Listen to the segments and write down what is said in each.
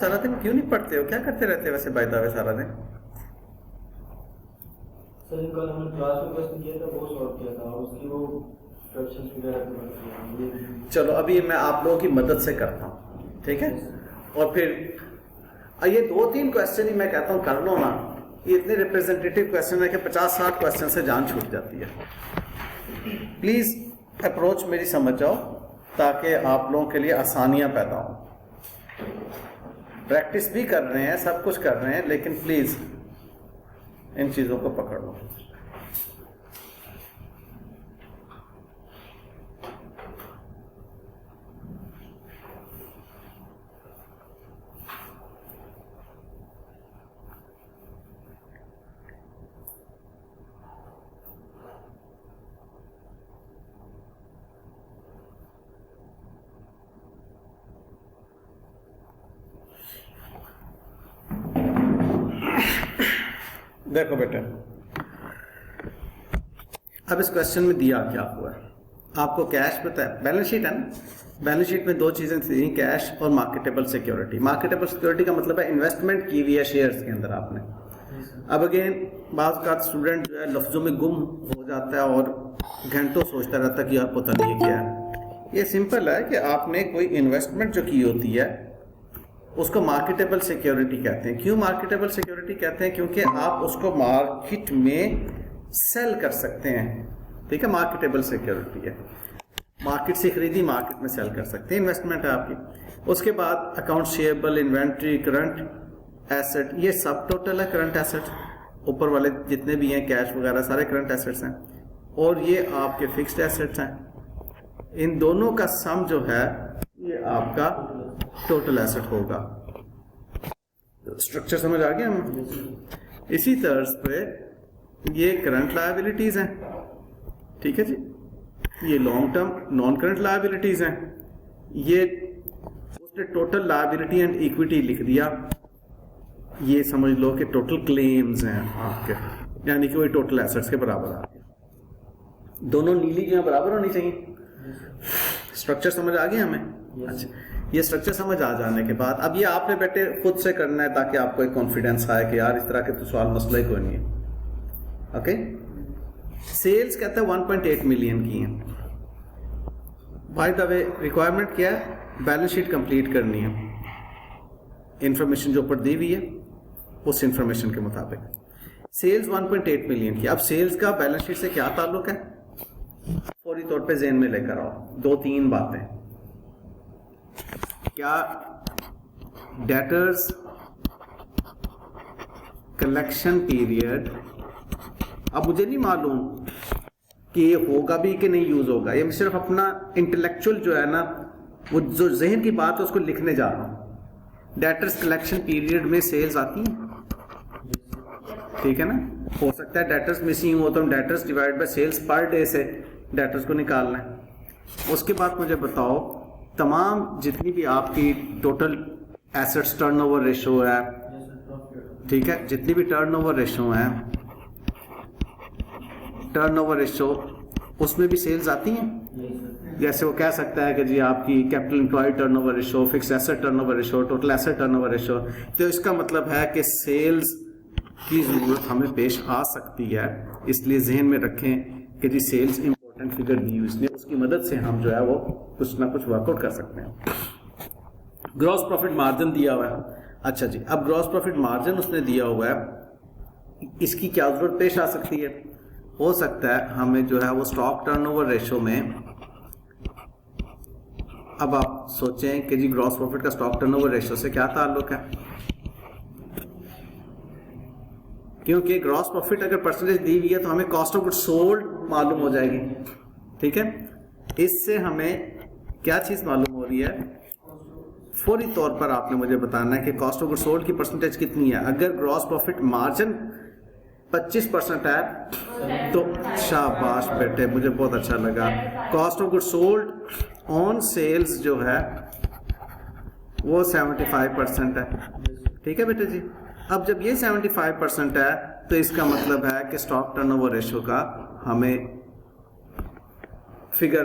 सारा दिन क्यों नहीं पढ़ते हो? क्या करते रहते हो वैसे बाय द वे सारा दिन? सर कल हमने क्लास में क्वेश्चन किया था, वो सॉल्व किया था, उसकी वो इंस्ट्रक्शंस वगैरह। चलो अभी मैं आप लोगों की मदद से करता हूँ, ठीक है? और फिर ये 2-3 क्वेश्चन ही मैं कहता हूँ कर लो ना। ये इतने रिप्रेजेंटेटिव क्वेश्चन है कि 50-60 क्वेश्चन से जान छूट जाती है। प्लीज अप्रोच मेरी समझ जाओ ताकि आप लोगों के लिए आसानियां पैदा हो। प्रैक्टिस भी कर रहे हैं, सब कुछ कर रहे हैं, लेकिन प्लीज इन चीजों को पकड़ लो। देखो बेटा, अब इस क्वेश्चन में दिया क्या हुआ है आपको? कैश पता है, बैलेंस शीट है ना? बैलेंस शीट में 2 चीजें थी, कैश और मार्केटेबल सिक्योरिटी। मार्केटेबल सिक्योरिटी का मतलब है इन्वेस्टमेंट की हुई है शेयर्स के अंदर आपने। अब अगेन बात का स्टूडेंट जो है लफ्जों में गुम हो जाता है और घंटों सोचता रहता है कि यार पता नहीं क्या है। ये सिंपल है कि आपने कोई इन्वेस्टमेंट जो की होती है उसको मार्केटेबल सिक्योरिटी कहते हैं। क्यों मार्केटेबल सिक्योरिटी कहते हैं? क्योंकि आप उसको मार्केट में सेल कर सकते हैं, ठीक है? मार्केटेबल सिक्योरिटी है, मार्केट से खरीदी मार्केट में सेल कर सकते हैं, इन्वेस्टमेंट है आपकी। उसके बाद अकाउंट शेयबल, इन्वेंट्री, करंट एसेट, ये सब टोटल है करंट एसेट। ऊपर वाले जितने भी हैं कैश वगैरह सारे करंट एसेट्स हैं, और ये आपके फिक्स्ड एसेट्स हैं। इन दोनों का सम जो है ये आपका टोटल एसेट होगा। स्ट्रक्चर समझ आ गया हम? इसी तर्ज पे ये करंट लायबिलिटीज हैं, ठीक है जी? ये long term non current liabilities हैं। ये उसने टोटल लायबिलिटी एंड इक्विटी लिख दिया, ये समझ लो कि टोटल क्लेम्स हैं आपके, यानी कि वही टोटल एसेट्स के बराबर आ गया। दोनों नीली जो बराबर होनी चाहिए। स्ट्रक्चर समझ आ गया हमें? अच्छा, ये स्ट्रक्चर समझ आ जाने के बाद अब ये आपने बेटे खुद से करना है ताकि आपको एक कॉन्फिडेंस आए कि यार इस तरह के तो सवाल मसला ही कोई नहीं है। ओके, सेल्स कहता है 1.8 मिलियन की है। बाय द वे रिक्वायरमेंट क्या है? बैलेंस शीट कंप्लीट करनी है, इंफॉर्मेशन जो ऊपर दी हुई है उस इंफॉर्मेशन के मुताबिक। सेल्स 1.8 मिलियन की। अब सेल्स का बैलेंस शीट से क्या ताल्लुक है? फौरी तौर पे ज़हन में लेकर आओ 2-3 बातें। क्या डेटर्स कलेक्शन पीरियड, अब मुझे नहीं मालूम कि ये होगा भी कि नहीं यूज होगा, ये मैं सिर्फ अपना इंटेलेक्चुअल जो है ना, वो जो जहन की बात है उसको लिखने जा रहा हूं। डेटर्स कलेक्शन पीरियड में सेल्स आती है, ठीक है ना? हो सकता है डेटर्स मिसिंग हो तो हम debtors divide by sales per day से डेटर्स को निकालना है। उसके बाद मुझे बताओ तमाम जितनी भी आपकी टोटल एसेट्स टर्नओवर रेशो है, ठीक है, जितनी भी टर्नओवर रेशो है, टर्नओवर रेशो उसमें भी सेल्स आती हैं। जैसे वो कह सकता है कि जी आपकी capital employed turnover ratio, fixed asset turnover ratio, total asset turnover ratio. तो इसका मतलब है कि सेल्स की जरूरत हमें पेश आ सकती है, इसलिए जहन में रखें कि जी सेल्स इंपॉर्टेंट फिगर दी हुई, इसलिए उसकी मदद से हम जो है वो कुछ ना कुछ वर्कआउट कर सकते हैं। ग्रॉस प्रॉफिट मार्जिन दिया हुआ है। अच्छा जी, अब ग्रॉस प्रॉफिट मार्जिन उसने दिया हुआ है, इसकी क्या जरूरत पेश आ सकती है? हो सकता है हमें जो है वो स्टॉक टर्नओवर रेशो में, अब आप सोचें कि जी ग्रॉस प्रॉफिट का स्टॉक टर्नओवर रेशो से क्या ताल्लुक है? क्योंकि ग्रॉस प्रॉफिट अगर परसेंटेज दी हुई है तो हमें कॉस्ट ऑफ गुड्स सोल्ड मालूम हो जाएगी, ठीक है? इससे हमें क्या चीज मालूम हो रही है? फौरी तौर पर आपने मुझे बताना है कि कॉस्ट ऑफ गुड्स सोल्ड की परसेंटेज कितनी है। अगर ग्रॉस प्रॉफिट मार्जिन 25% है तो शाबाश बेटे, मुझे बहुत अच्छा लगा। Cost of goods sold on sales जो है वो 75% है, ठीक है बेटे जी? अब जब ये 75% है तो इसका मतलब है कि स्टॉक टर्नओवर रेशो का हमें फिगर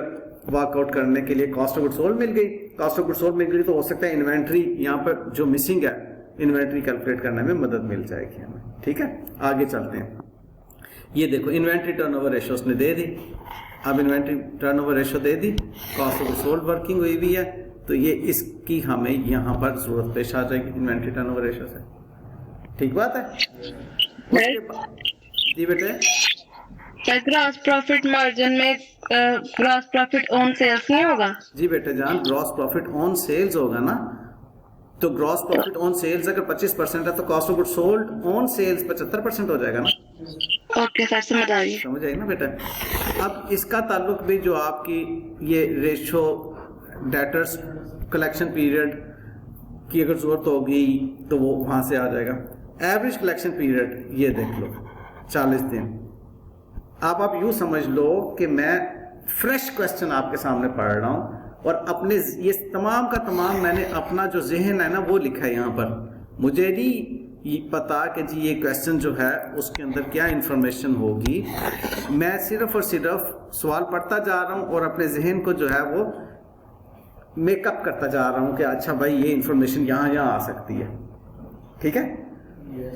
वर्कआउट करने के लिए कॉस्ट ऑफ गुड्स सोल्ड मिल गई। कॉस्ट ऑफ गुड्स सोल्ड मिल गई तो हो सकता है इन्वेंट्री यहाँ पर जो मिसिंग है इन्वेंट्री कैलकुलेट करने में मदद मिल जाएगी हमें। ठीक है, आगे चलते हैं। ये देखो इन्वेंट्री टर्नओवर रेशियो उसने दे दी। अब inventory turnover ratio they the, cost of goods sold working हुई भी है, तो ये इसकी हमें यहाँ पर जरूरत पेश आ जाएगी इन्वेंट्री टर्नओवर रेशियो से। ठीक बात है। उसके बाद जी बेटे, ग्रॉस प्रॉफिट मार्जिन में ग्रॉस प्रॉफिट ऑन सेल्स नहीं होगा? जी बेटे जान, ग्रॉस प्रॉफिट ऑन सेल्स होगा ना, तो ग्रॉस प्रॉफिट ऑन सेल्स अगर 25% है तो cost of goods sold on sales 75% हो जाएगा ना। ओके सर, समझ आ गई। समझ आई ना बेटा। अब इसका ताल्लुक भी जो आपकी ये रेशो डेटर्स कलेक्शन पीरियड की अगर जरूरत होगी तो वो वहां से आ जाएगा। एवरेज कलेक्शन पीरियड ये देख लो 40 दिन। आप यूं समझ लो कि मैं फ्रेश क्वेश्चन आपके सामने पढ़ रहा हूं और अपने ये तमाम का तमाम मैंने अपना जो जहन है ना वो लिखा है यहाँ पर। मुझे नहीं ये पता कि जी ये क्वेश्चन जो है उसके अंदर क्या इंफॉर्मेशन होगी, मैं सिर्फ और सिर्फ सवाल पढ़ता जा रहा हूँ और अपने जहन को जो है वो मेकअप करता जा रहा हूँ कि अच्छा भाई ये इंफॉर्मेशन यहाँ आ सकती है। ठीक है,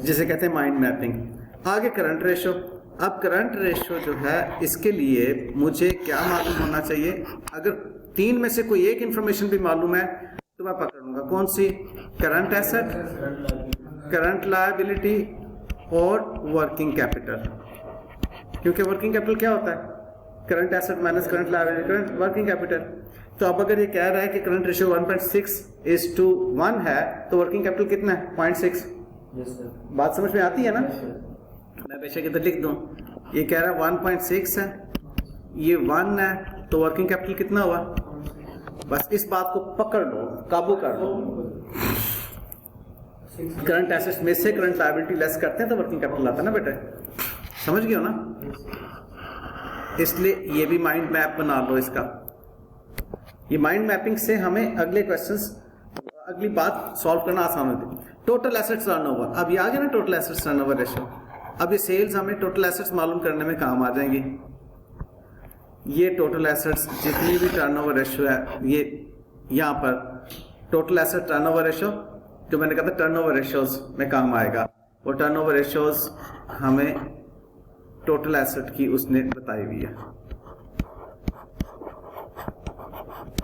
जिसे कहते हैं माइंड मैपिंग। आगे करंट रेशो। अब करंट रेशो जो है इसके लिए मुझे क्या मालूम होना चाहिए? अगर तीन में से कोई एक इंफॉर्मेशन भी मालूम है तो मैं पकड़ूंगा। कौन सी? करंट एसेट, करंट लायबिलिटी और वर्किंग कैपिटल। क्योंकि वर्किंग कैपिटल क्या होता है? Current asset minus current liability current working capital. तो अब अगर ये कह रहा है कि करंट रेशियो 1.6:1 है तो वर्किंग कैपिटल कितना है? 0.6। बात समझ में आती है ना? मैं बेशक इधर लिख दूं, ये कह रहा है 1.6 है, ये 1 है, तो वर्किंग कैपिटल कितना हुआ? बस इस बात को पकड़ लो, काबू कर लो। करंट एसेट्स में से करंट लायबिलिटी लेस करते हैं तो वर्किंग कैपिटल आता है ना बेटे। समझ गए हो ना? इसलिए ये भी माइंड मैप बना लो इसका। ये माइंड मैपिंग से हमें अगले क्वेश्चंस, अगली बात सॉल्व करना आसान होती है। Total assets turnover. अब ये आ गया ना टोटल एसेट्स टर्नओवर रेशियो। अब ये सेल्स हमें टोटल एसेट्स मालूम करने में काम आ जाएंगी। ये टोटल एसेट्स जितनी भी टर्नओवर रेशियो है, ये यहाँ पर टोटल एसेट टर्नओवर रेशियो जो मैंने कहा था टर्नओवर रेशियोज में काम आएगा। वो टर्नओवर रेशियोज हमें टोटल एसेट की उसने बताई हुई है।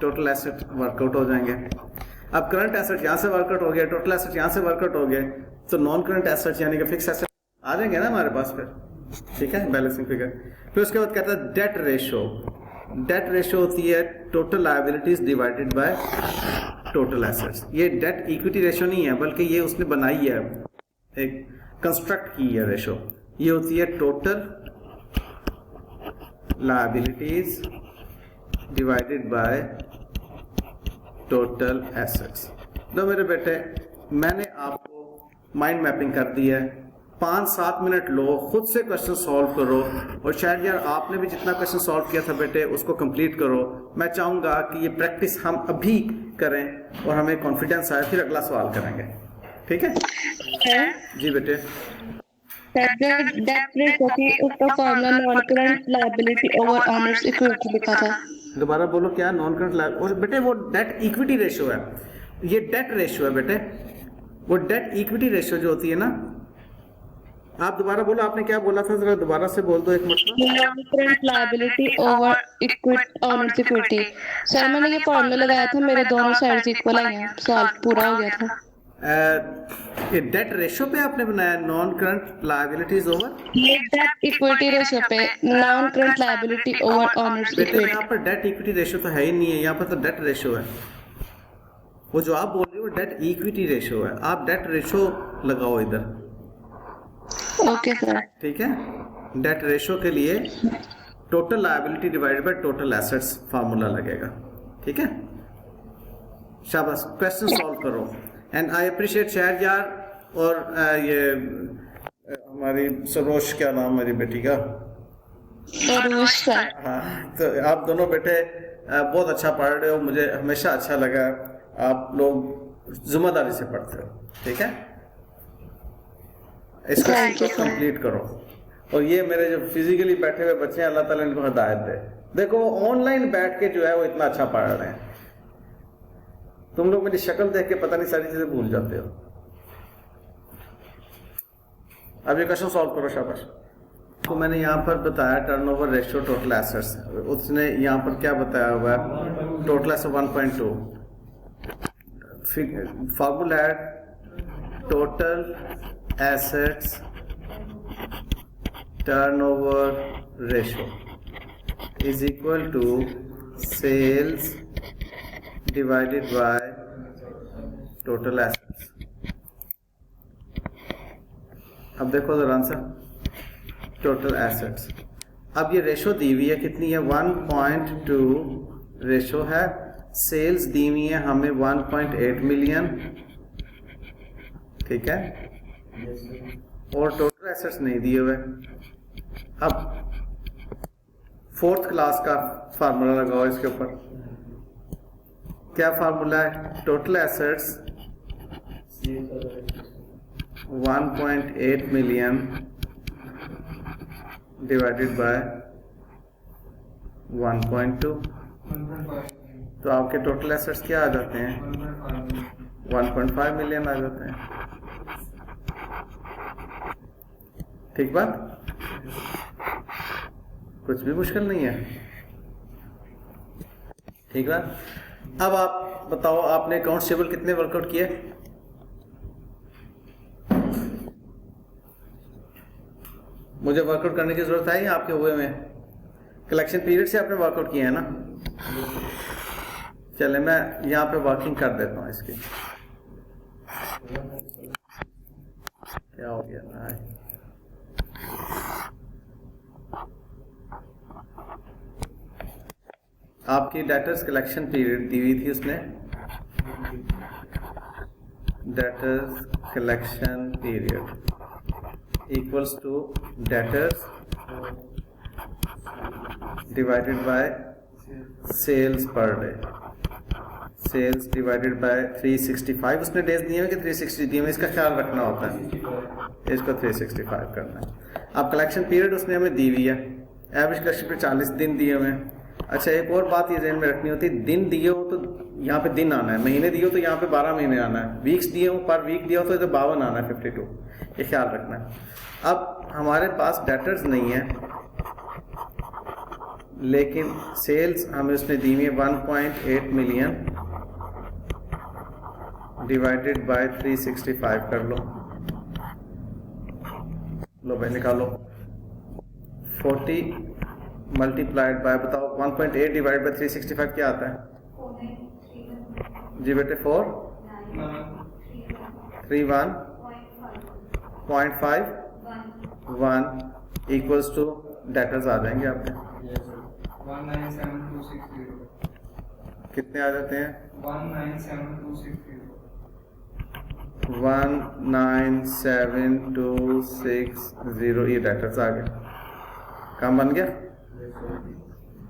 टोटल एसेट वर्कआउट हो जाएंगे। अब करंट एसेट यहाँ से वर्कआउट हो गया, टोटल एसेट यहाँ से वर्कआउट हो गए, तो नॉन करंट एसेट यानी कि फिक्स एसेट आ जाएंगे ना हमारे पास फिर। ठीक है, बैलेंसिंग फिगर। फिर उसके बाद कहता है डेट रेशो। डेट रेशो होती है total liabilities divided by total assets. ये डेट इक्विटी रेशो नहीं है, बल्कि ये उसने बनाई है, एक कंस्ट्रक्ट की है रेशो। ये होती है total liabilities divided by total assets. तो मेरे बेटे मैंने आपको माइंड मैपिंग कर दी है। 5-7 मिनट लो, खुद से क्वेश्चन सॉल्व करो, और शायद यार आपने भी जितना क्वेश्चन सॉल्व किया था बेटे उसको कंप्लीट करो। मैं चाहूंगा कि ये प्रैक्टिस हम अभी करें और हमें कॉन्फिडेंस आए, फिर अगला सवाल करेंगे। ठीक है जी बेटे। डेट रेशो की ऊपर formula non current liability over owners equity लिखा था। दोबारा बोलो क्या? नॉन करंट लायबिलिटी बेटे वो डेट इक्विटी रेशियो है। ये डेट रेशियो है बेटे। वो डेट इक्विटी रेशियो जो होती है ना, आप दोबारा बोलो, आपने क्या बोला था? जरा दोबारा से बोल दो एक मतलब। Non current liability over equity owners equity. Sir मैंने ये फॉर्मूला लगाया था, मेरे दोनों साइड्स इक्वल आई हैं, सॉल्व पूरा हो गया था। ये डेट रेशियो पे आपने बनाया नॉन करंट लायबिलिटीज ओवर, ये डेट इक्विटी रेशियो पे non current liability over owners बेटे इक्विटी। यहाँ पर डेट इक्विटी रेशियो तो है ही नहीं है, यहाँ पर तो डेट रेशियो है। वो जो आप बोल रहे हो डेट इक्विटी रेशियो है, आप डेट रेशियो लगाओ इधर। Okay sir. ठीक है, डेट रेशियो के लिए total liability divided by total assets formula लगेगा। ठीक है, शाबाश, क्वेश्चन सॉल्व करो। एंड आई अप्रिशिएट शायद यार, और ये हमारी सरोज, क्या नाम मेरी बेटी का? सरोज सर। हाँ, तो आप दोनों बेटे बहुत अच्छा पढ़ रहे हो, मुझे हमेशा अच्छा लगा। आप लोग जिम्मेदारी से पढ़ते हो। ठीक है, इसको कंप्लीट करो। और ये मेरे जो फिजिकली बैठे हुए बच्चे हैं, अल्लाह ताला इनको हिदायत दे। देखो ऑनलाइन बैठ के जो है वो इतना अच्छा पढ़ रहे हैं। तुम लोग मेरी शक्ल देख के पता नहीं सारी चीजें भूल जाते हो। अब ये क्वेश्चन सॉल्व करो शाबाश। तो मैंने यहाँ पर बताया टर्नओवर रेशियो टोटल एसेट्स, उसने यहाँ पर क्या बताया हुआ है, टोटल एसेट 1.2। फॉर्मूला है total assets turnover ratio is equal to sales divided by total assets. अब देखो जरा आंसर, टोटल एसेट्स। अब ये रेशो दी हुई है कितनी है, 1.2 रेशो है। सेल्स दी हुई है हमें 1.8 मिलियन, ठीक है, और टोटल एसेट्स नहीं दिए हुए। अब फोर्थ क्लास का फार्मूला लगाओ इसके ऊपर। क्या फार्मूला है, total assets 1.8 million divided by 1.2, तो आपके टोटल एसेट्स क्या आ जाते हैं, 1.5 मिलियन आ जाते हैं। ठीक बात, कुछ भी मुश्किल नहीं है। ठीक बात। अब आप बताओ, आपने अकाउंट्स टेबल कितने वर्कआउट किए, मुझे वर्कआउट करने की जरूरत है या आपके हुए में, कलेक्शन पीरियड से आपने वर्कआउट किया है ना। चले मैं यहाँ पे वर्किंग कर देता हूँ इसकी। क्या हो गया भाई, आपकी डेटर्स कलेक्शन पीरियड दी हुई थी उसने, debtors collection period equals to debtors divided by sales per day, sales divided by 365। उसने डेज दिए हैं कि 360 दिए हैं, इसका ख्याल रखना होता है, इसको 365 करना है। अब कलेक्शन पीरियड उसने हमें दी हुई है, एवरेज कलेक्शन पे 40 दिन दिए हुए हैं। अच्छा, एक और बात ये ध्यान में रखनी होती है, दिन दिए हो तो यहाँ पे दिन आना है, महीने दिए हो तो यहाँ पे 12 महीने आना है, वीक्स दिए हो पर वीक दिया हो तो इधर 52 आना है, 52, ये ख्याल रखना है। अब हमारे पास डेटर्स नहीं है, लेकिन सेल्स हमें उसने दी हुई है 1.8 मिलियन डिवाइडेड बाय 365 कर लो भाई निकालो, 40 मल्टीप्लाइड बाय, बताओ 1.8 डिवाइड बाय 365 क्या आता है जी बेटे, 431.51 इक्वल्स टू डेटर्स आ जाएंगे आपके 197260। कितने आ जाते हैं, 197260। 197260, ये डेटर्स आ गए, काम बन गया।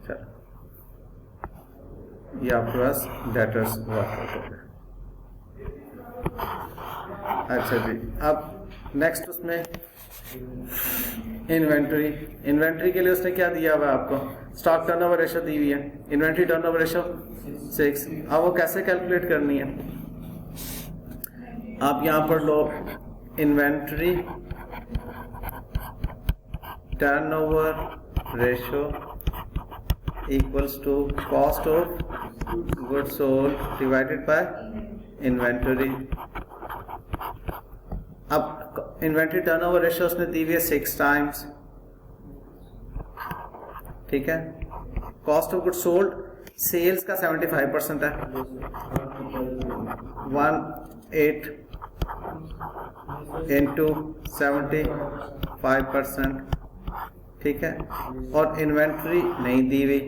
चलो, ये आपके पास डेटर्स वर्कआउट हो गए। अच्छा जी, अब नेक्स्ट उसमें इन्वेंट्री के लिए उसने क्या दिया हुआ है आपको, स्टॉक टर्नओवर रेशियो दी हुई है, इन्वेंट्री टर्नओवर रेशियो 6। अब वो कैसे कैलकुलेट करनी है, आप यहां पर low inventory turnover ratio equals to cost of goods sold divided by inventory. अब इन्वेंट्री टर्नओवर रेशियो उसने दी हुई है 6 टाइम्स, ठीक है। Cost of goods sold sales का 75% है, 18 इंटू 75%, ठीक है। और इन्वेंट्री नहीं दी हुई,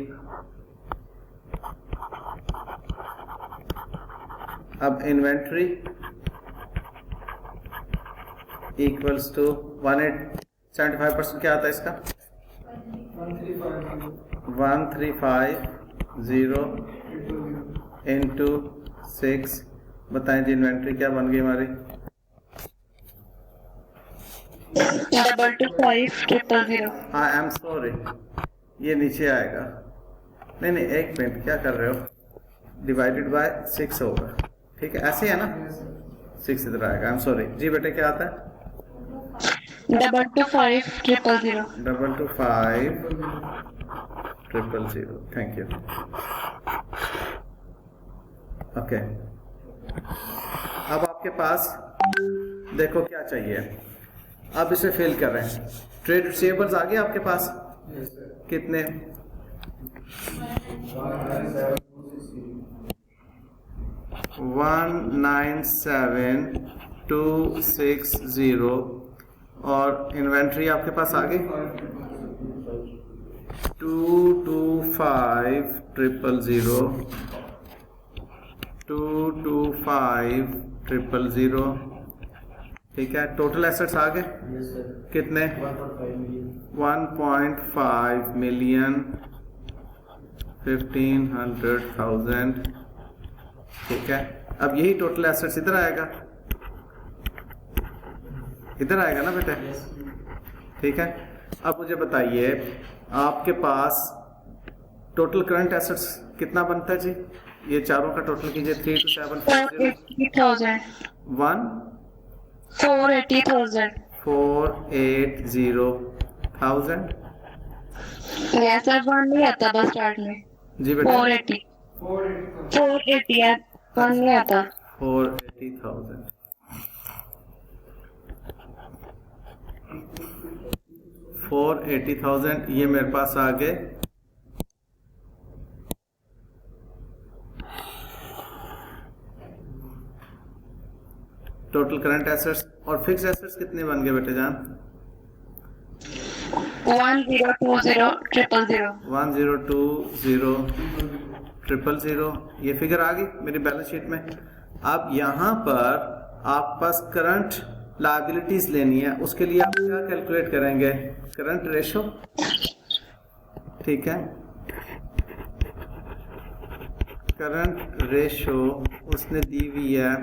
अब इन्वेंट्री इक्वल्स टू 75% क्या आता है इसका, 1350 इंटू 6। बताएं जी इन्वेंट्री क्या बन गई हमारी, 22500। आई एम सॉरी, ये नीचे आएगा, नहीं एक मिनट, क्या कर रहे हो, डिवाइडेड बाय 6 होगा। ठीक है, ऐसे है ना, 6 इधर आएगा। आई एम सॉरी जी बेटे, क्या आता है? 225,000,000. 225,000,000। Thank you. ओके, अब आपके पास देखो क्या चाहिए, अब इसे फिल कर रहे हैं। ट्रेड रिसीवेबल्स आ गए आपके पास, कितने? 197,260 और इन्वेंट्री आपके पास आ गई 225,000, 225,000। ठीक है, टोटल एसेट्स आ गए कितने? 1.5 मिलियन, 1500,000। ठीक है, अब यही टोटल एसेट्स इधर आएगा, इधर आएगा ना बेटे? ठीक है, अब मुझे बताइए आपके पास टोटल करंट एसेट्स कितना बनता है जी? ये चारों का टोटल कीजिए, 3 to 7 480,000. 480,000. 480,000। यस सर, 1 नहीं आता बस स्टार्ट में. जी बेटा, 480. 480 है, 1 नहीं आता. 480,000। $480,000 ये मेरे पास आ गए। टोटल करंट एसेट्स और फिक्स एसेट्स कितने बन गए बेटे जान? 1020,000,000. ये फिगर आ गई मेरी बैलेंस शीट में। अब यहाँ पर आप पास करंट लायबिलिटीज लेनी है, उसके लिए आप क्या कैलकुलेट करेंगे? Current ratio. ठीक है, करंट रेशो उसने दी हुई है,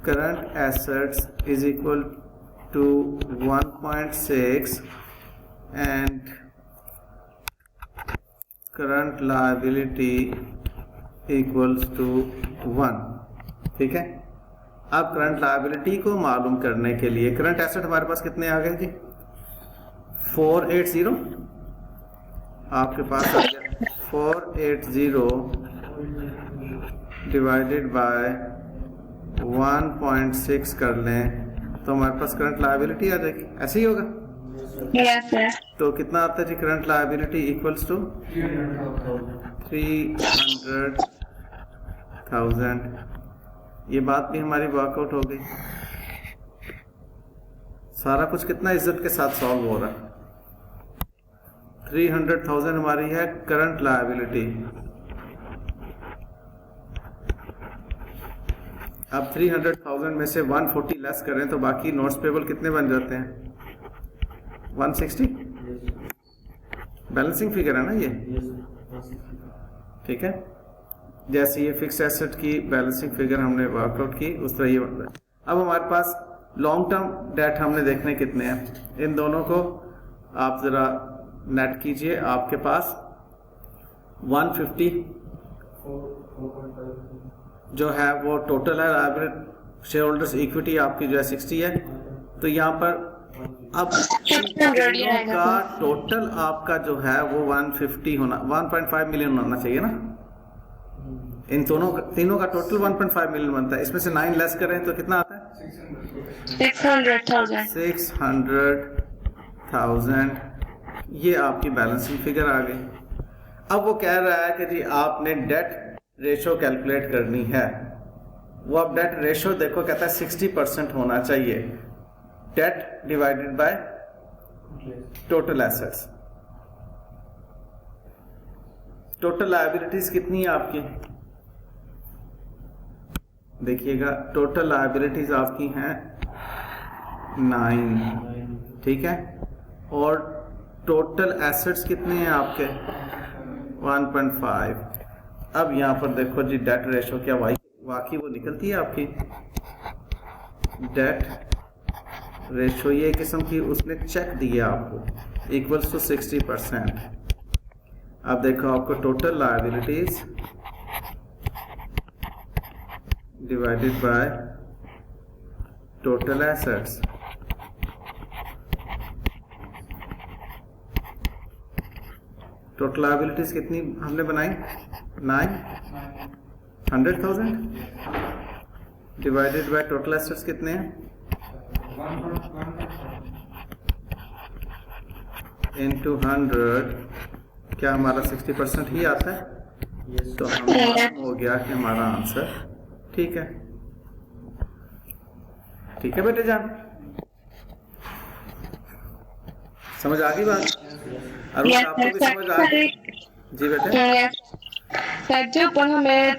current assets is equal to 1.6 and current liability equals to 1। ठीक है, अब करंट लायबिलिटी को मालूम करने के लिए करंट एसेट हमारे पास कितने आ गए जी? 480 आपके पास आ गया। 480 डिवाइडेड बाय 1.6 कर लें तो हमारे पास करंट लायबिलिटी आ जाएगी। ऐसे ही होगा? Yes sir. तो कितना आता है जी करंट लायबिलिटी? Equals to 300,000। ये बात भी हमारी वर्कआउट हो गई। सारा कुछ कितना इज्जत के साथ सॉल्व हो रहा है। 300,000 हमारी है करंट लायबिलिटी। अब 300,000 में से 140 लेस करें तो बाकी नोट्स पेबल कितने बन जाते हैं? 160। बैलेंसिंग फिगर है ना ये? ठीक है, जैसे ये फिक्स एसेट की बैलेंसिंग फिगर हमने वर्कआउट की उस तरह ये बन रहा है। अब हमारे पास लॉन्ग टर्म डेट हमने देखने कितने हैं, इन दोनों को आप जरा नेट कीजिए। आपके पास 150 जो है वो टोटल है, शेयर होल्डर्स इक्विटी आपकी जो है 60 है। तो यहाँ पर अब का टोटल आपका जो है वो 150 होना, 1.5 मिलियन होना चाहिए ना। इन तीनों का टोटल 1.5 मिलियन बनता है। इसमें से 9 लेस करें तो कितना आता है? 600,000। ये आपकी बैलेंसिंग फिगर आ गई। अब वो कह रहा है कि जी आपने डेट रेशो कैलकुलेट करनी है। वो अब डेट रेशो देखो कहता है 60% होना चाहिए, date divided by total assets. Total liabilities कितनी है आपकी? देखिएगा, टोटल लायबिलिटीज आपकी हैं 9। ठीक है, और टोटल एसेट्स कितने हैं आपके? 1.5। अब यहाँ पर देखो जी डेट रेशो क्या वाकई वो निकलती है आपकी डेट रेशो, ये किस्म की उसने चेक दिया आपको, इक्वल्स टू 60%। अब देखो आपको total liabilities divided by total assets. Total liabilities कितनी हमने बनाई? 900,000 डिवाइडेड बाय टोटल एसेट्स कितने हैं? इनटू 100, क्या हमारा 60% ही आता है? तो हमारा हो गया कि हमारा आंसर ठीक है। ठीक है बेटे जान, समझ आ गई बात? अरुण आपको भी समझ आ गई? जी बेटे। सर जो ऊपर हमें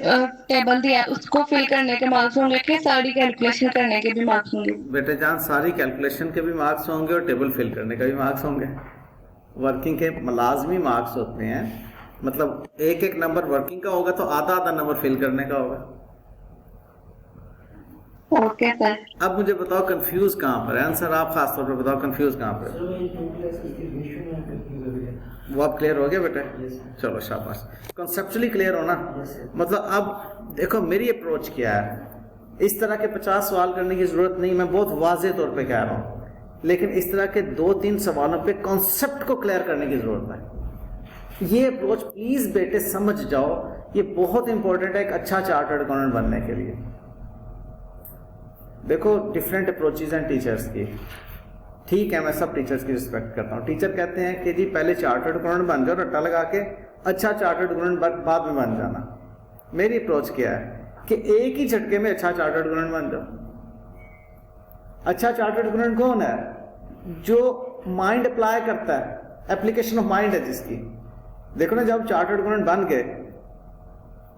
टेबल दिया उसको फिल करने के मार्क्स होंगे कि सारी कैलकुलेशन करने के भी मार्क्स होंगे? बेटे जान सारी कैलकुलेशन के भी मार्क्स होंगे और टेबल फिल करने का भी मार्क्स होंगे। वर्किंग के लाजमी मार्क्स होते हैं, मतलब एक एक नंबर वर्किंग का होगा तो आधा आधा नंबर फिल करने का होगा। Okay sir. अब मुझे बताओ कंफ्यूज कहाँ पर है? आंसर आप खास तौर पर बताओ कंफ्यूज कहाँ पर है? वो अब क्लियर हो गया बेटा? चलो शाबाश, कॉन्सेप्चुअली क्लियर हो ना? मतलब अब देखो मेरी अप्रोच क्या है, इस तरह के 50 सवाल करने की जरूरत नहीं, मैं बहुत वाज़ेह तौर पे कह रहा हूँ, लेकिन इस तरह के 2-3 सवालों पे कॉन्सेप्ट को क्लियर करने की जरूरत है। ये अप्रोच प्लीज बेटे समझ जाओ, ये बहुत इंपॉर्टेंट है एक अच्छा चार्टर्ड अकाउंटेंट बनने के लिए। देखो डिफरेंट अप्रोचेज हैं टीचर्स की, ठीक है मैं सब टीचर्स की रिस्पेक्ट करता हूँ। टीचर कहते हैं कि जी पहले चार्टर्ड अकाउंटेंट बन जाओ, रट्टा लगा के अच्छा चार्टर्ड अकाउंटेंट बाद में बन जाना। मेरी अप्रोच क्या है कि एक ही झटके में अच्छा चार्टर्ड अकाउंटेंट बन जाओ। अच्छा चार्टर्ड अकाउंटेंट कौन है? जो माइंड अप्लाई करता है, एप्लीकेशन ऑफ माइंड है जिसकी। देखो ना जब चार्टर्ड अकाउंटेंट बन गए,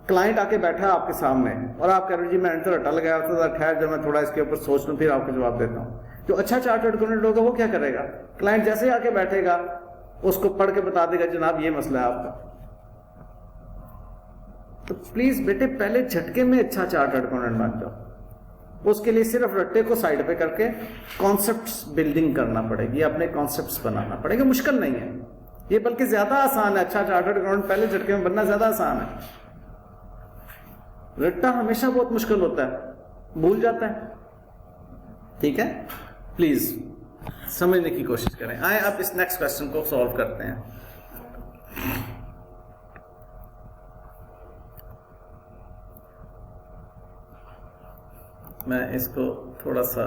क्लाइंट आके बैठा है आपके सामने और आप कह रहे हो जी मैंने तो रट्टा लगाया था, खैर जब मैं थोड़ा इसके ऊपर सोच लूँ फिर आपको जवाब देता हूँ। जो अच्छा चार्टर्ड अकाउंटेंट होगा वो क्या करेगा? क्लाइंट जैसे ही आके बैठेगा उसको पढ़ के बता देगा जनाब ये मसला है आपका। तो प्लीज बेटे पहले झटके में अच्छा चार्टर्ड अकाउंटेंट बन जाओ। उसके लिए सिर्फ रट्टे को साइड पे करके कॉन्सेप्ट्स बिल्डिंग करना पड़ेगी, अपने कॉन्सेप्ट्स बनाना पड़ेगा। मुश्किल नहीं है ये, बल्कि ज्यादा आसान है। अच्छा चार्टर्ड अकाउंटेंट पहले झटके में बनना ज्यादा आसान है। रट्टा हमेशा बहुत मुश्किल होता है, भूल जाता है। ठीक है, प्लीज समझने की कोशिश करें। आए अब इस नेक्स्ट क्वेश्चन को सॉल्व करते हैं। मैं इसको थोड़ा सा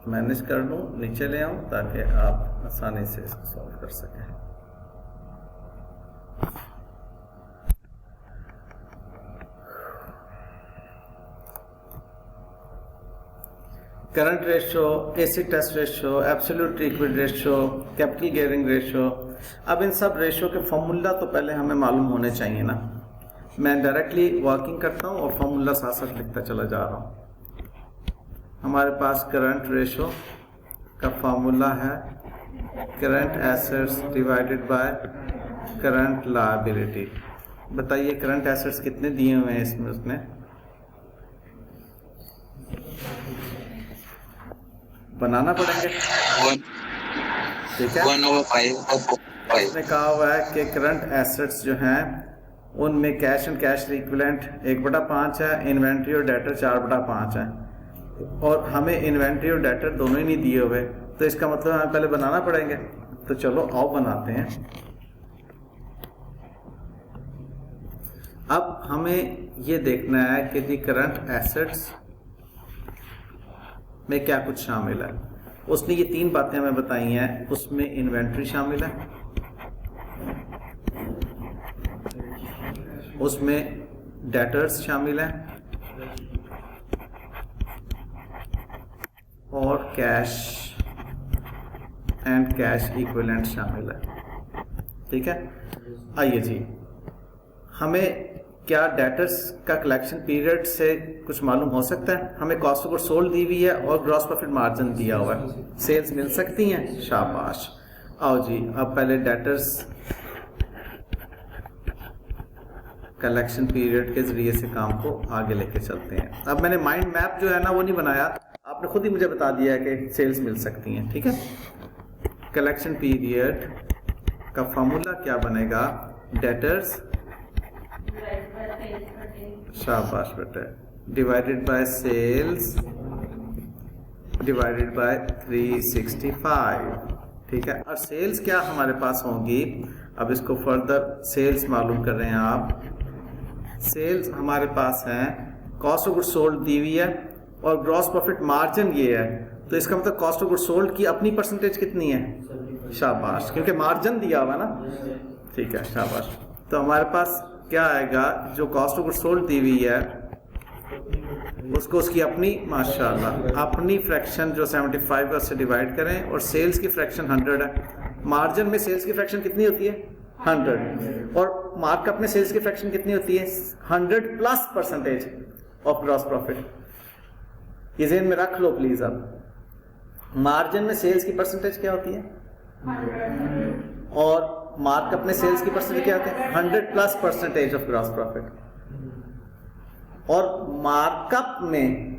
मैनेज कर लूं, नीचे ले आऊं ताकि आप आसानी से इसको सॉल्व कर सकें। Current ratio, acid test ratio, absolute liquid ratio, capital gearing ratio. अब इन सब रेशो के फॉर्मूला तो पहले हमें मालूम होने चाहिए ना। मैं डायरेक्टली वर्किंग करता हूँ और फॉर्मूला साथ साथ लिखता चला जा रहा हूँ। हमारे पास करंट रेशो का फॉर्मूला है current assets divided by current liability. बताइए करंट एसेट्स कितने दिए हुए हैं इसमें? उसने बनाना पड़ेंगे, ठीक है। 1/5 उसने कहा हुआ है कि करंट एसेट्स जो हैं उनमें कैश एंड कैश इक्विवेलेंट 1/5 है, इन्वेंट्री और डेटर 4/5 है, और हमें इन्वेंट्री और डेटर दोनों ही नहीं दिए हुए, तो इसका मतलब हमें पहले बनाना पड़ेंगे। तो चलो आओ बनाते हैं। अब हमें ये देखना है कि जी करंट एसेट्स में क्या कुछ शामिल है। उसने ये 3 बातें हमें बताई हैं। उसमें इन्वेंट्री शामिल है, उसमें डेटर्स शामिल है, और कैश एंड कैश इक्विवेलेंट शामिल है। ठीक है, आइए जी, हमें क्या डेटर्स का कलेक्शन पीरियड से कुछ मालूम हो सकता है? हमें कॉस्ट ऑफ गुड्स सोल्ड दी हुई है और ग्रॉस प्रॉफिट मार्जिन दिया हुआ है, सेल्स मिल सकती हैं। शाबाश, आओ जी अब पहले डेटर्स कलेक्शन पीरियड के जरिए से काम को आगे लेके चलते हैं। अब मैंने माइंड मैप जो है ना वो नहीं बनाया, आपने खुद ही मुझे बता दिया है कि सेल्स मिल सकती हैं। ठीक है, कलेक्शन पीरियड का फॉर्मूला क्या बनेगा? डेटर्स शाबाश बेटा, divided by sales divided by 365, ठीक है। और सेल्स क्या हमारे पास होंगी, अब इसको फर्दर सेल्स मालूम कर रहे हैं आप। सेल्स हमारे पास है, कॉस्ट ऑफ गुड्स सोल्ड दी हुई है और ग्रॉस प्रॉफिट मार्जिन ये है, तो इसका मतलब कॉस्ट ऑफ गुड्स सोल्ड की अपनी परसेंटेज कितनी है, शाबाश, क्योंकि मार्जिन दिया हुआ ना, ठीक है, शाबाश। तो हमारे पास क्या आएगा, जो कॉस्ट ऑफ गुड्स सोल्ड दी हुई है उसको उसकी अपनी, माशाल्लाह, अपनी फ्रैक्शन जो 75 का उससे डिवाइड करें, और सेल्स की फ्रैक्शन 100 है। मार्जिन में सेल्स की फ्रैक्शन कितनी होती है, 100, और मार्कअप में सेल्स की फ्रैक्शन कितनी होती है, 100 plus percentage of gross profit. ये ज़हन में रख लो प्लीज। अब मार्जिन में सेल्स की परसेंटेज क्या होती है, 100, और मार्कअप में सेल्स की परसेंटेज क्या होती है, 100 plus percentage of gross profit. और मार्कअप में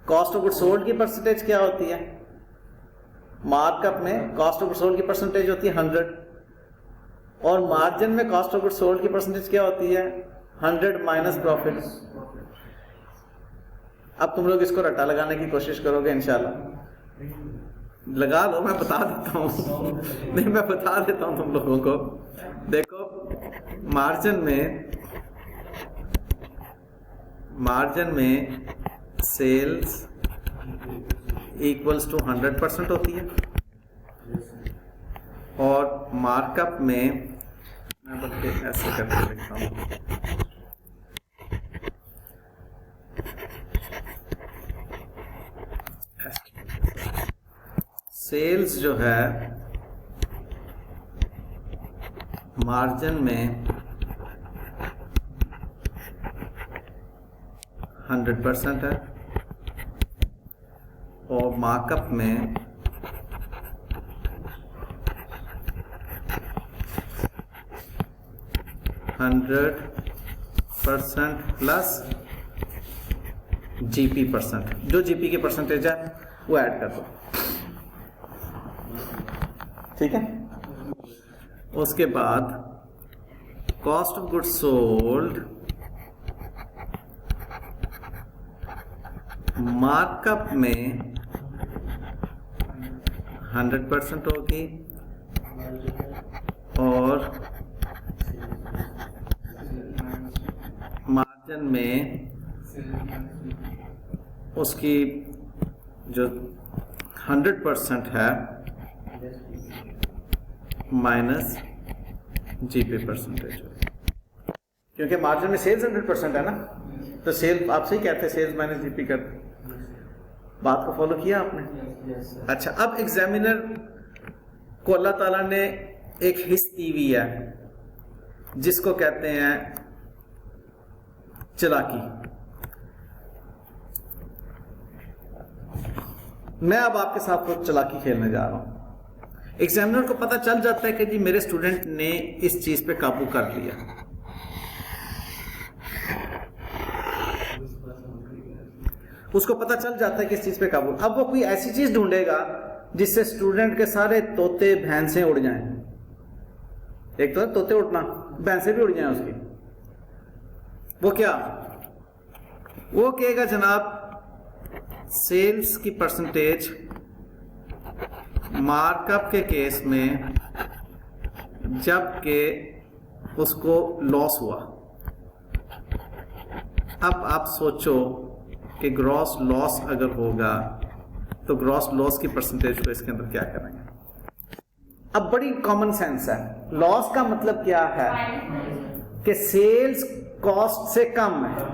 कॉस्ट ऑफ गुड्स सोल्ड की परसेंटेज क्या होती है, मार्कअप में कॉस्ट ऑफ गुड्स सोल्ड की परसेंटेज होती है 100, और मार्जिन में कॉस्ट ऑफ गुड्स सोल्ड की परसेंटेज क्या होती है, 100 माइनस प्रॉफिट। अब तुम लोग इसको रट्टा लगाने की कोशिश करोगे, इंशाल्लाह लगा लो, मैं बता देता हूँ नहीं, मैं बता देता हूँ तुम लोगों को। देखो मार्जिन में सेल्स इक्वल्स टू 100% होती है, और मार्कअप में, मैं बल्कि ऐसे करके लिखता हूँ, सेल्स जो है मार्जिन में 100% है, और मार्कअप में 100% प्लस जीपी परसेंट, जो जीपी के परसेंटेज है वो ऐड कर दो, ठीक है। उसके बाद cost of goods sold markup में 100% होगी, और मार्जिन में उसकी जो 100% है माइनस जीपी परसेंटेज, क्योंकि मार्जिन में सेल्स 100% है ना, तो सेल आपसे ही कहते हैं सेल्स माइनस जीपी करते। बात को फॉलो किया आपने? अच्छा, अब एग्जामिनर को अल्लाह ताला ने एक हिस्स दी हुई है जिसको कहते हैं चालाकी। मैं अब आपके साथ वो चालाकी खेलने जा रहा हूं। एग्जामिनर को पता चल जाता है कि जी मेरे स्टूडेंट ने इस चीज पे काबू कर लिया, उसको पता चल जाता है कि इस चीज पे काबू। अब वो कोई ऐसी चीज ढूंढेगा जिससे स्टूडेंट के सारे तोते भैंसे उड़ जाएं। एक तो तोते उड़ना, भैंसे भी उड़ जाएं उसकी। वो क्या, वो कहेगा जनाब सेल्स की परसेंटेज मार्कअप के केस में जबकि उसको लॉस हुआ। अब आप सोचो कि ग्रॉस लॉस अगर होगा तो ग्रॉस लॉस की परसेंटेज को इसके अंदर क्या करेंगे। अब बड़ी कॉमन सेंस है, लॉस का मतलब क्या है कि सेल्स कॉस्ट से कम है।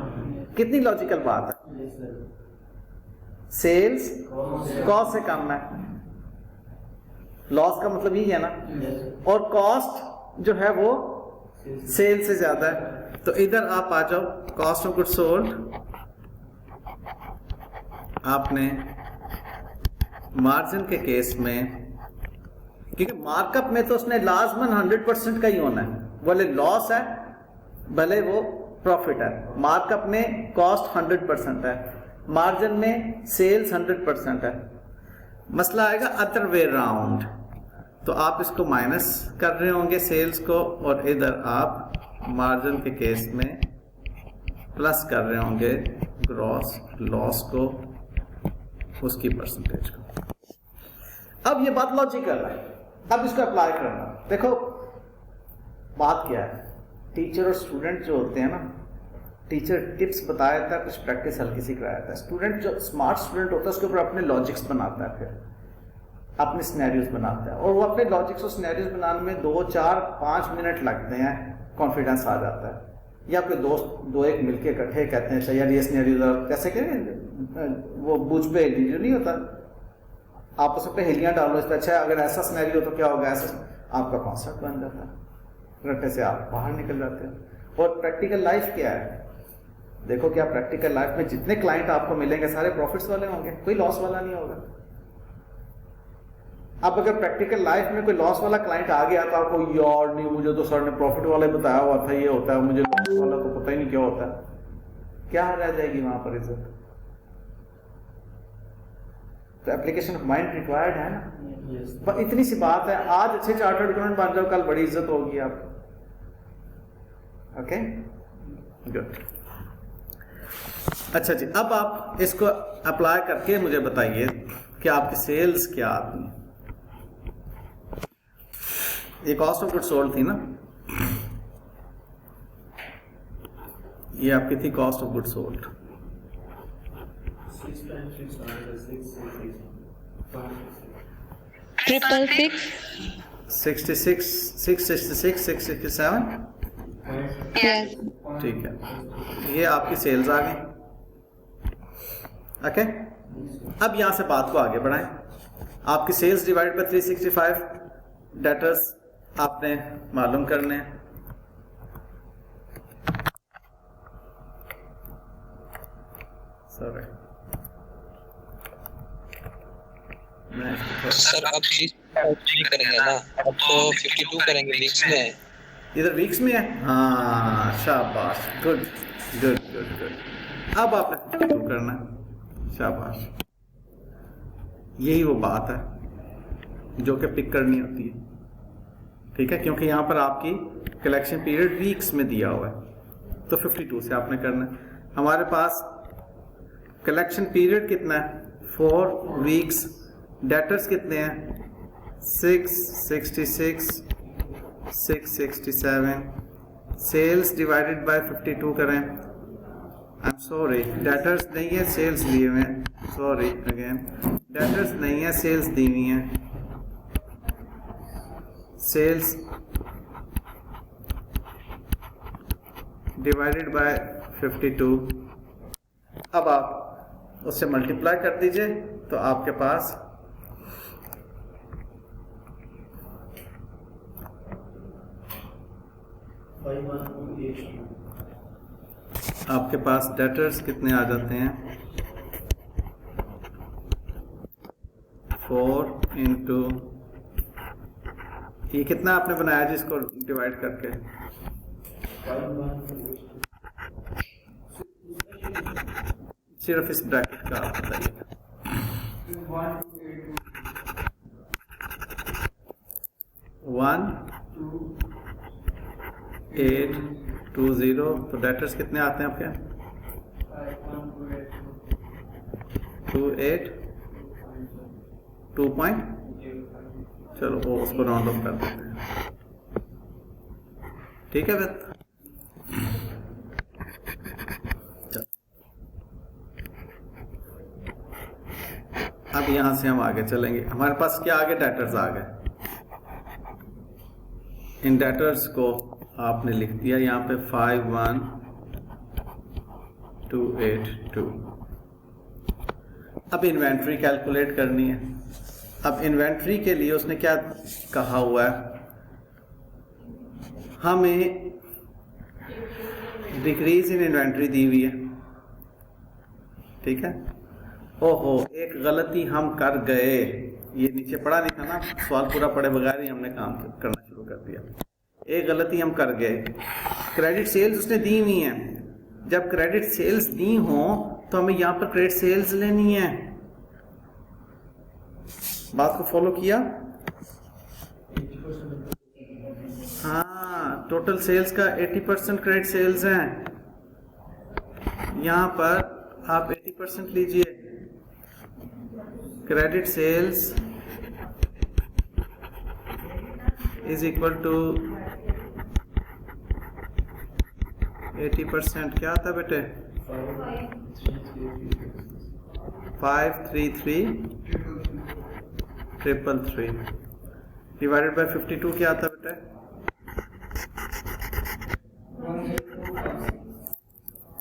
कितनी लॉजिकल बात है, सेल्स कॉस्ट से कम है, लॉस का मतलब यही है ना, और कॉस्ट जो है वो सेल से ज्यादा है। तो इधर आप आ जाओ, कॉस्ट ऑफ गुड्स सोल्ड आपने मार्जिन के केस में, क्योंकि मार्कअप में तो उसने लाजमन 100% का ही होना है, भले लॉस है भले वो प्रॉफिट है। मार्कअप में कॉस्ट 100% है, मार्जिन में सेल्स 100% है। मसला आएगा अदर वे राउंड, तो आप इसको माइनस कर रहे होंगे सेल्स को, और इधर आप मार्जिन के केस में प्लस कर रहे होंगे ग्रॉस लॉस को, उसकी परसेंटेज को। अब ये बात लॉजिकल है, अब इसको अप्लाई करना। देखो बात क्या है, टीचर और स्टूडेंट जो होते हैं ना, टीचर टिप्स बताया था, कुछ प्रैक्टिस हल्की सी कराया था। स्टूडेंट जो स्मार्ट स्टूडेंट होता है उसके ऊपर अपने लॉजिक्स बनाता है, फिर अपने सिनेरियोज बनाता है, और वो अपने लॉजिक्स और सिनेरियोज बनाने में 2, 4, 5 मिनट लगते हैं, कॉन्फिडेंस आ जाता है। या कोई दोस्त 2-1 मिलके इकट्ठे कहते हैं अच्छा यार ये सिनेरियो कैसे करें, वो बूझ पे जो नहीं होता, आपस में हिलियाँ डालो इस पर, अच्छा अगर ऐसा सिनेरियो तो क्या होगा, ऐसा आपका कॉन्सेप्ट बन जाता है, रट्टे से आप बाहर निकल जाते हो। और प्रैक्टिकल लाइफ क्या है, देखो क्या प्रैक्टिकल लाइफ में जितने क्लाइंट आपको मिलेंगे सारे प्रॉफिट्स वाले होंगे, कोई लॉस वाला नहीं होगा। अब अगर प्रैक्टिकल लाइफ में कोई लॉस वाला क्लाइंट आ गया तो आपको यार नहीं, मुझे तो सर ने प्रॉफिट वाला ही बताया हुआ था, ये होता है, मुझे लॉस वाला तो पता ही नहीं क्या होता है, क्या रह जाएगी वहां पर इज्जत। तो एप्लीकेशन ऑफ माइंड रिक्वायर्ड है ना। पर इतनी सी बात है, आज अच्छे चार्टर्ड अकाउंटेंट बन जाओ, कल बड़ी इज्जत होगी आपको। Okay good. अच्छा जी, अब आप इसको अप्लाई करके मुझे बताइए कि आपकी सेल्स क्या आती है। ये कॉस्ट ऑफ गुड सोल्ड थी ना, ये आपकी थी cost of good sold. 66, 667। Yes. ठीक है, ये आपकी सेल्स आ गई। ओके, अब यहां से बात को आगे बढ़ाएं। आपकी सेल्स डिवाइड बाय 365 डेटर्स आपने मालूम करने हैं। सॉरी सर अब नहीं करेंगे ना, अब तो 52 करेंगे, वीक्स में है। इधर वीक्स में है, हाँ शाबाश, गुड गुड गुड गुड। अब आपने 52 करना है, शाबाश। यही वो बात है जो कि पिक करनी होती है, ठीक है, क्योंकि यहां पर आपकी कलेक्शन पीरियड वीक्स में दिया हुआ है, तो 52 से आपने करना है। हमारे पास कलेक्शन पीरियड कितना है, 4 वीक्स, डेटर्स कितने हैं, 666, 667, सेल्स डिवाइडेड बाय 52 करें। आई एम सॉरी, डेटर्स नहीं है, सेल्स दिए हुए हैं, सॉरी अगेन, डेटर्स नहीं है, सेल्स दी हुई हैं, सेल्स डिवाइडेड बाय 52। अब आप उससे मल्टीप्लाई कर दीजिए तो आपके पास डेटर्स कितने आ जाते हैं, 4 इंटू, ये कितना आपने बनाया जिसको डिवाइड करके, सिर्फ इस ब्रैकेट का आप बताइए। 1820, तो डेटर्स कितने आते हैं आपके, 2 पॉइंट, चलो वो उसको राउंड ऑफ कर देते हैं, ठीक है फिर। अब यहां से हम आगे चलेंगे, हमारे पास क्या आगे डेटर्स आ गए। इन डेटर्स को आपने लिख दिया यहाँ पे 51282। अब इन्वेंट्री कैलकुलेट करनी है। अब इन्वेंट्री के लिए उसने क्या कहा हुआ है, हमें डिक्रीज इन इन्वेंट्री दी हुई है, ठीक है। ओहो, एक गलती हम कर गए, ये नीचे पढ़ा नहीं था ना, सवाल पूरा पढ़े बगैर ही हमने काम करना शुरू कर दिया। एक गलती हम कर गए, क्रेडिट सेल्स उसने दी हुई है। जब क्रेडिट सेल्स दी हो तो हमें यहाँ पर क्रेडिट सेल्स लेनी है। बात को फॉलो किया, हाँ, टोटल सेल्स का 80% क्रेडिट सेल्स हैं। यहाँ पर आप 80% लीजिए, credit sales is equal to 80%। क्या आता बेटे? 533,333 डिवाइडेड बाय 52 क्या आता बेटा?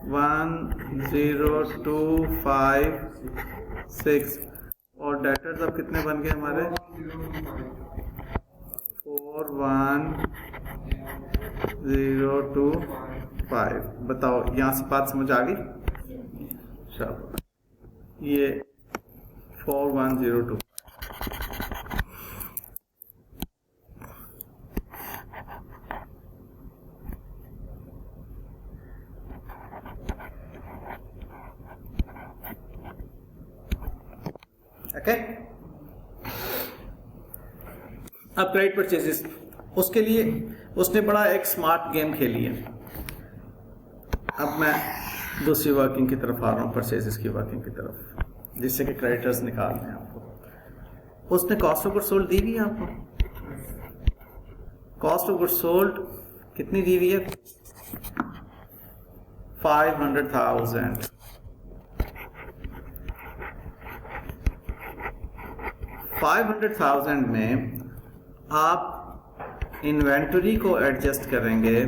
10256। और डेटर्स अब कितने बन गए हमारे? 41025। बताओ, यहां से बात समझ आ गई? चलो, ये 4102। ओके, अब क्रेडिट परचेजेस, उसके लिए उसने बड़ा एक स्मार्ट गेम खेली है। अब मैं दूसरी वर्किंग की तरफ आ रहा हूँ, परचेजेस की वर्किंग की तरफ, जिससे कि क्रेडिटर्स निकालने हैं आपको। उसने कॉस्ट ऑफ गुड्स सोल्ड दी हुई है आपको। कॉस्ट ऑफ गुड्स सोल्ड कितनी दी हुई है? 500,000। 500,000 में आप इन्वेंटरी को एडजस्ट करेंगे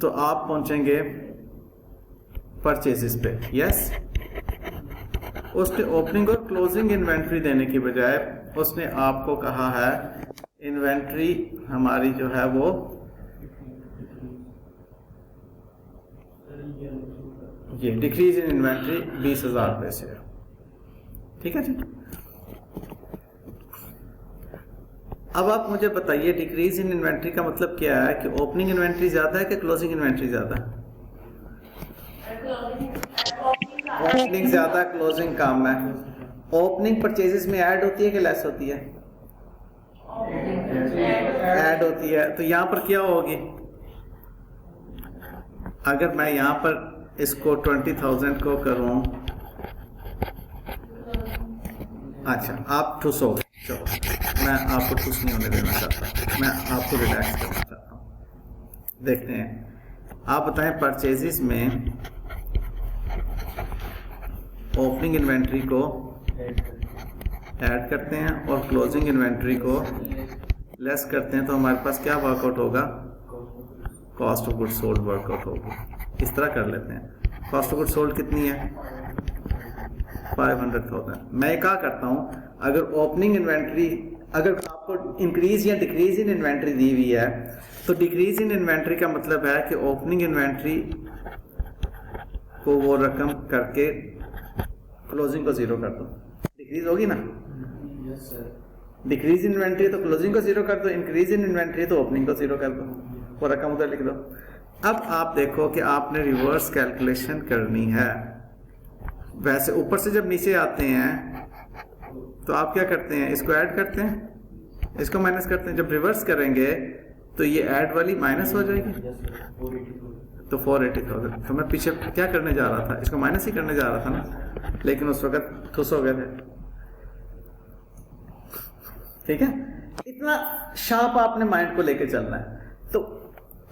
तो आप पहुंचेंगे परचेजेस पे। यस, उसने ओपनिंग और क्लोजिंग इन्वेंटरी देने की बजाय उसने आपको कहा है इन्वेंटरी हमारी जो है वो ये डिक्रीज इन इन्वेंटरी 20,000 रुपये से है। ठीक है जी। अब आप मुझे बताइए डिक्रीज इन इन्वेंटरी का मतलब क्या है? कि ओपनिंग इन्वेंटरी ज्यादा है कि क्लोजिंग इन्वेंटरी ज्यादा है? ओपनिंग ज्यादा, क्लोजिंग कम है। ओपनिंग परचेजेस में ऐड होती है कि लेस होती है? ऐड होती है। तो यहां पर क्या होगी? अगर मैं यहां पर इसको 20,000 को करूं, अच्छा आप ठुस हो गए, चलो मैं आपको ठुस नहीं होने देना चाहता, मैं आपको रिलैक्स करना चाहता हूँ। देखते हैं, आप बताएं परचेजेस में ओपनिंग इन्वेंटरी को ऐड करते हैं और क्लोजिंग इन्वेंटरी को लेस करते हैं तो हमारे पास क्या वर्कआउट होगा? Cost of goods sold workout होगी। इस तरह कर लेते हैं। कॉस्ट ऑफ गुड्स सोल्ड कितनी है? 500,000। मैं क्या करता हूं, अगर ओपनिंग इन्वेंटरी, अगर आपको इंक्रीज या डिक्रीज इन इन्वेंटरी दी हुई है तो डिक्रीज इन इन्वेंटरी का मतलब है कि ओपनिंग इन्वेंटरी को वो रकम करके क्लोजिंग को जीरो कर दो। डिक्रीज होगी ना? Yes sir. Decrease in inventory तो क्लोजिंग को जीरो कर दो, इंक्रीज इन इन्वेंटरी तो ओपनिंग को जीरो कर दो, वो रकम उधर लिख दो। अब आप देखो कि आपने रिवर्स कैलकुलेशन करनी है। वैसे ऊपर से जब नीचे आते हैं तो आप क्या करते हैं? इसको ऐड करते हैं, इसको माइनस करते हैं। जब रिवर्स करेंगे तो ये ऐड वाली माइनस हो जाएगी, तो 480,000। तो मैं पीछे क्या करने जा रहा था? इसको माइनस ही करने जा रहा था ना, लेकिन उस वक्त खुश हो गए थे। ठीक है, इतना शार्प आपने माइंड को लेके चलना है। तो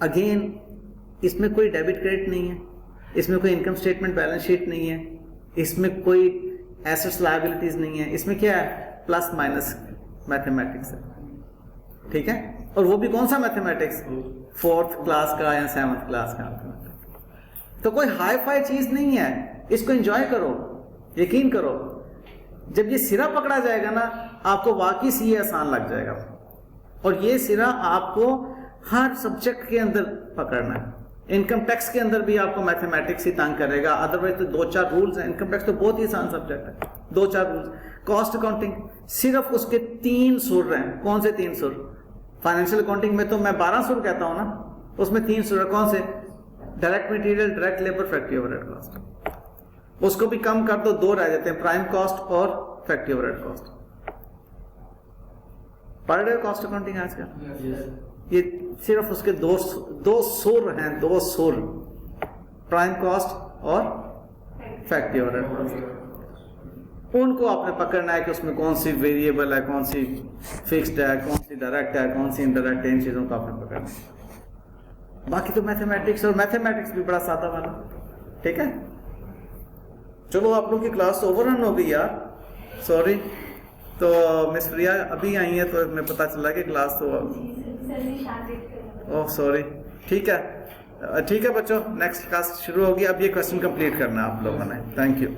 अगेन इसमें कोई डेबिट क्रेडिट नहीं है, इसमें कोई इनकम स्टेटमेंट बैलेंस शीट नहीं है, इसमें कोई एसेट्स लायबिलिटीज नहीं है। इसमें क्या है? प्लस माइनस मैथमेटिक्स है। ठीक है, और वो भी कौन सा मैथमेटिक्स? 4th क्लास का या 7th क्लास का। तो कोई हाई फाई चीज नहीं है, इसको एंजॉय करो, यकीन करो। जब ये सिरा पकड़ा जाएगा ना, आपको वाकई से ये आसान लग जाएगा। और ये सिरा आपको हर सब्जेक्ट के अंदर पकड़ना है। इनकम टैक्स के अंदर भी आपको मैथमेटिक्स ही तंग करेगा, अदरवाइज तो 2-4 रूल्स हैं। इनकम टैक्स तो बहुत ही आसान सब्जेक्ट है, 2-4 रूल्स। कॉस्ट अकाउंटिंग सिर्फ उसके 3 सुर हैं। कौन से 3 सुर? फाइनेंशियल अकाउंटिंग में तो मैं 12 सुर कहता हूं ना, उसमें 3 सुर है। कौन से? Direct material, direct labour, factory overhead cost. उसको भी कम कर दो, 2 रह जाते हैं, प्राइम कॉस्ट और फैक्ट्री ओवरहेड कॉस्ट। पढ़ रहे हो कॉस्ट अकाउंटिंग आज का? Yes. ये सिर्फ उसके दो सुर हैं, दो सुर, प्राइम कॉस्ट और फैक्ट्री ओवरहेड। उनको आपने पकड़ना है कि उसमें कौन सी वेरिएबल है, कौन सी फिक्स्ड है, कौन सी डायरेक्ट है, कौन सी इनडायरेक्ट है, इन चीज़ों को आपने पकड़ना है। बाकी तो मैथमेटिक्स, और मैथमेटिक्स भी बड़ा सादा वाला, ठीक है। चलो आप लोग की क्लास ओवररन हो गई यार, सॉरी। तो मिस प्रिया अभी आई है तो मैं पता चला कि क्लास तो ओह सॉरी, ठीक है बच्चों, नेक्स्ट क्लास शुरू होगी। अब ये क्वेश्चन कंप्लीट करना है आप लोगों ने। Thank you.